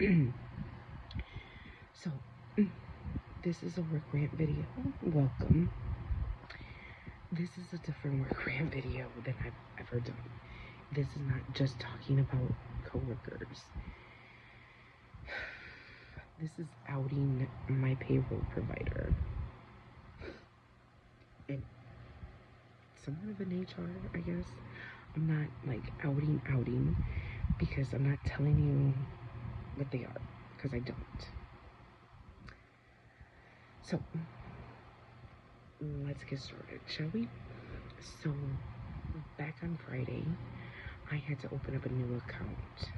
So, this is a work rant video. Welcome. This is a different work rant video than I've ever done. This is not just talking about coworkers. This is outing my payroll provider. And somewhat of an HR, I guess. I'm not like outing because I'm not telling you what they are, because I don't. So, let's get started, shall we? So, back on Friday, I had to open up a new account.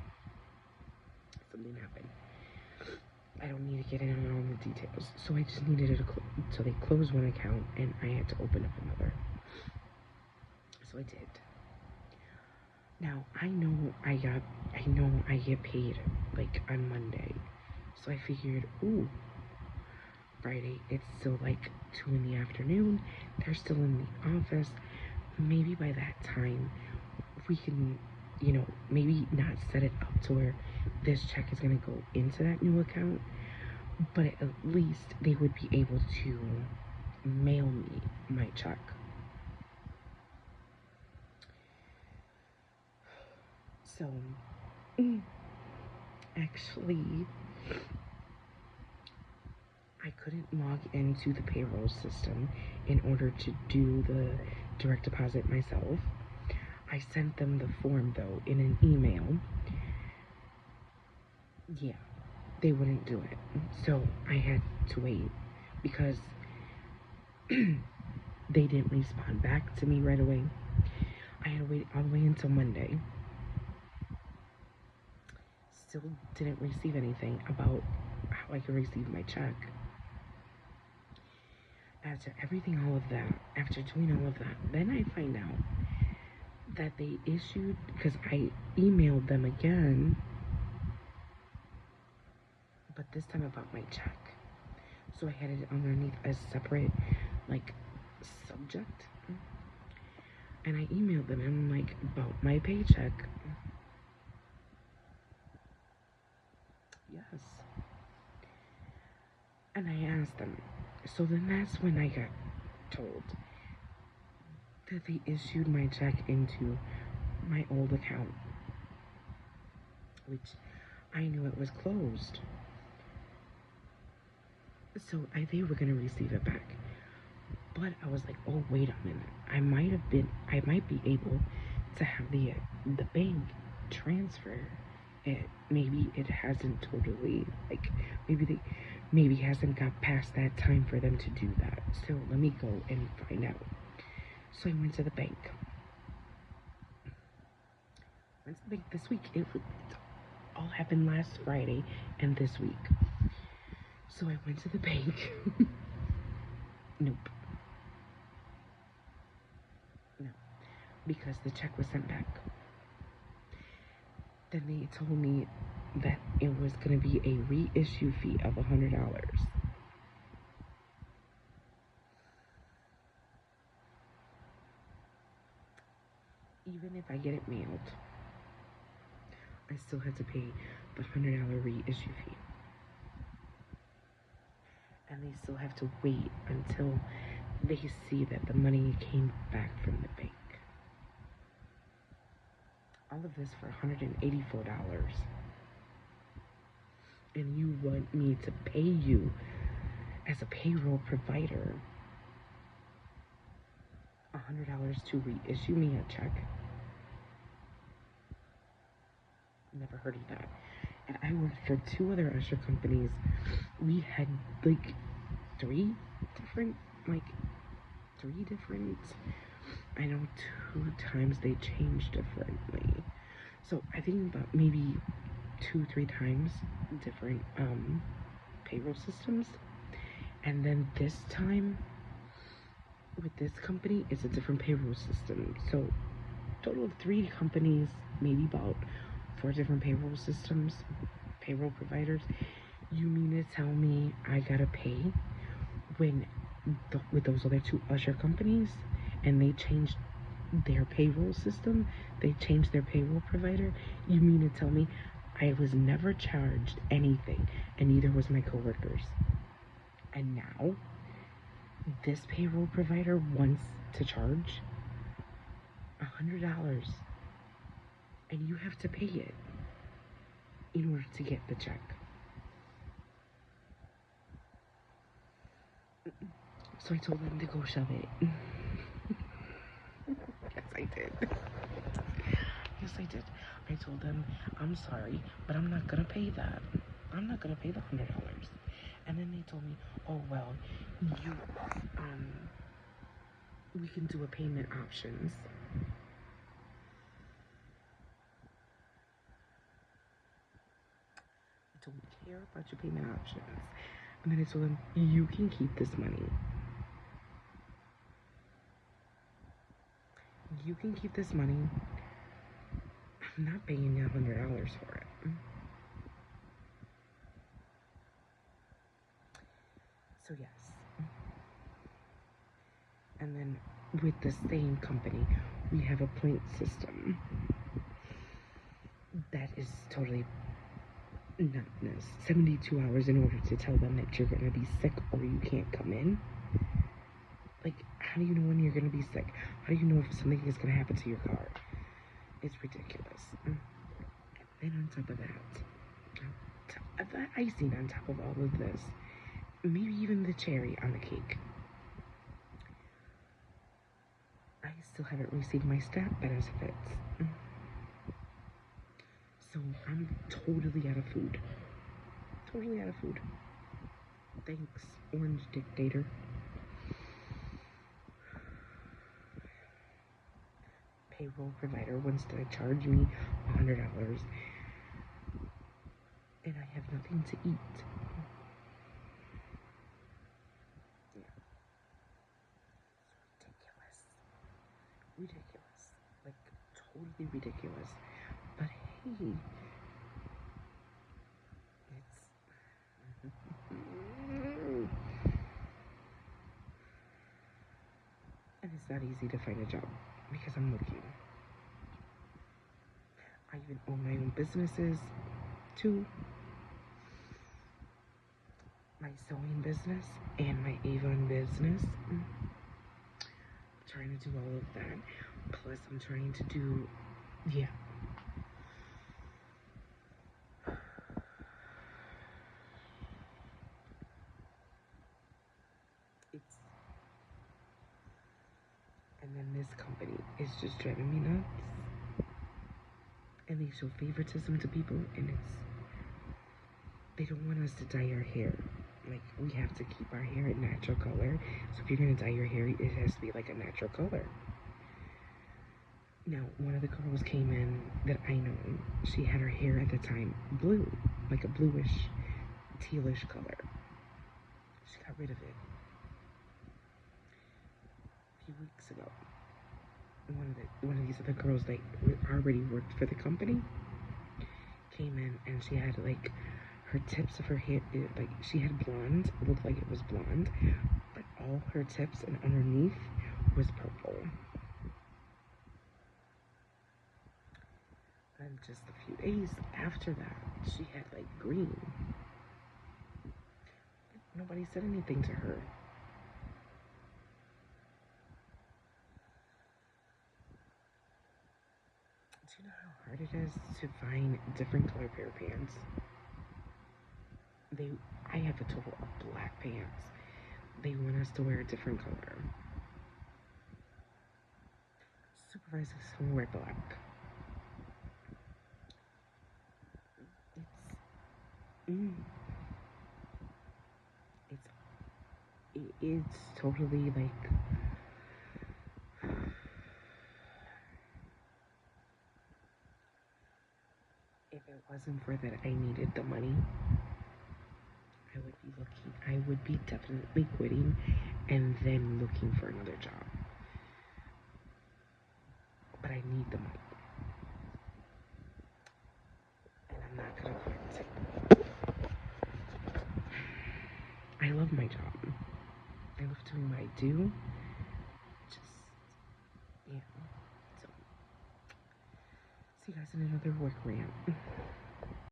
Something happened. I don't need to get into all the details. So I just needed to so they closed one account and I had to open up another. So I did. Now I know I get paid like on Monday. So I figured, ooh, Friday, it's still like 2 in the afternoon. They're still in the office. Maybe by that time we can, maybe not set it up to where this check is going to go into that new account, but at least they would be able to mail me my check. So, actually, I couldn't log into the payroll system in order to do the direct deposit myself. I sent them the form, though, in an email. Yeah, they wouldn't do it. So I had to wait because they didn't respond back to me right away. I had to wait all the way until Monday. Still didn't receive anything about how I could receive my check. After everything, all of that, after doing all of that, then I find out that they issued, because I emailed them again, but this time about my check. So I had it underneath a separate, subject. And I emailed them, and I'm like, about my paycheck. Yes. And I asked them. So then that's when I got told that they issued my check into my old account, which I knew it was closed. So they were going to receive it back. But I was like, oh, wait a minute. I might be able to have the bank transfer it. Maybe it hasn't totally, maybe hasn't got past that time for them to do that. So let me go and find out. So I went to the bank. This week. It all happened last Friday and this week. So I went to the bank. Nope. No. Because the check was sent back. Then they told me that it was going to be a reissue fee of $100. Even if I get it mailed, I still had to pay the $100 reissue fee. And they still have to wait until they see that the money came back from the bank. All of this for $184. And you want me to pay you as a payroll provider $100 to reissue me a check? Never heard of that. And I worked for 2 other usher companies. We had three different, I know 2 times they changed differently. So I think about maybe 2-3 times different payroll systems. And then this time with this company, it's a different payroll system. So total of 3 companies, maybe about 4 different payroll systems, payroll providers. You mean to tell me I gotta pay when with those other 2 usher companies, and they changed their payroll system, they changed their payroll provider? You mean to tell me I was never charged anything, and neither was my coworkers. And now, this payroll provider wants to charge $100, and you have to pay it in order to get the check. So I told them to go shove it. Yes, I did. Yes, I did. I told them, I'm sorry, but I'm not gonna pay that. I'm not gonna pay the $100. And then they told me, oh, well, you, we can do a payment options. I don't care about your payment options. And then I told them, you can keep this money. You can keep this money. I'm not paying you $100 for it. So yes. And then with the same company, we have a point system that is totally nuts. 72 hours in order to tell them that you're gonna be sick or you can't come in. Like, how do you know when you're gonna be sick? How do you know if something is gonna happen to your car? It's ridiculous. Then on top of that, the icing on top of all of this, maybe even the cherry on the cake, I still haven't received my SNAP benefits. So I'm totally out of food. Totally out of food. Thanks, Orange Dictator. Payroll provider wants to charge me $100, and I have nothing to eat. Yeah. Ridiculous. Like, totally ridiculous. But hey, and it's not easy to find a job because I'm looking. I even own my own businesses too. My sewing business and my Avon business. I'm trying to do all of that. Plus, I'm trying to do, yeah. And then this company is just driving me nuts. And they show favoritism to people, and they don't want us to dye our hair. Like, we have to keep our hair a natural color. So if you're gonna dye your hair, it has to be like a natural color. Now, one of the girls came in that I know. She had her hair at the time blue, like a bluish, tealish color. She got rid of it a few weeks ago. One of these other girls that already worked for the company came in, and she had like her tips of her hair, like she had blonde, looked like it was blonde, but all her tips and underneath was purple. And just a few days after that, she had like green. Nobody said anything to her. Do you know how hard it is to find different color pair of pants? I have a total of black pants. They want us to wear a different color. Supervisors don't wear black. It's totally like, if it wasn't for that I needed the money, I would be definitely quitting and then looking for another job. But I need the money. And I'm not gonna quit. I love my job. I love doing what I do. Just, yeah. So, see you guys in another work rant.